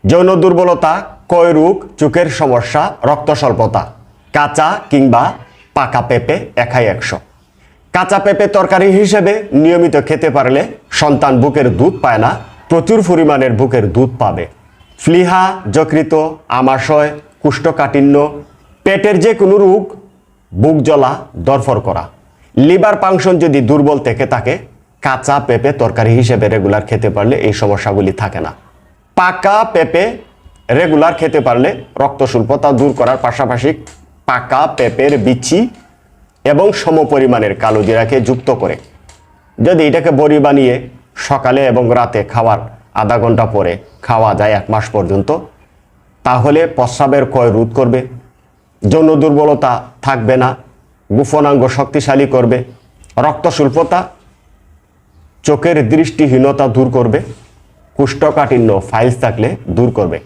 যৌন দুর্বলতা, ক্ষয়রোগ, চোখের সমস্যা, রক্ত স্বল্পতা। কাঁচা কিংবা পাকা পেঁপে 1/100। কাঁচা পেঁপে তরকারি হিসেবে নিয়মিত খেতে পারলে সন্তান বুকের দুধ পায় না, প্রচুর পরিমাণের বুকের দুধ পাবে। প্লীহা, যকৃত, আমাশয়, কোষ্ঠকাঠিন্য, পেটের যে কোনো রোগ, বুক জ্বলা, দরফর করা, লিভার ফাংশন যদি দুর্বল থেকে থাকে, কাঁচা পেঁপে তরকারি হিসেবে রেগুলার খেতে পারলে এই সমস্যাগুলি থাকে না। পাকা পেঁপে রেগুলার খেতে পারলে রক্ত স্বল্পতা দূর করার পাশাপাশি পাকা পেঁপের বিচি এবং সমপরিমাণের কালো জিরাকে যুক্ত করে যদি এটাকে বড়ি বানিয়ে সকালে এবং রাতে খাওয়ার আধা ঘন্টা পরে খাওয়া যায় 1 মাস পর্যন্ত, তাহলে প্রস্রাবের ক্ষয় রোধ করবে, যৌন দুর্বলতা থাকবে না, গোপনাঙ্গ শক্তিশালী করবে, রক্ত স্বল্পতা, চোখের দৃষ্টিহীনতা দূর করবে, কোষ্ঠকাঠিন্য ফাইলস থাকলে দূর করবে।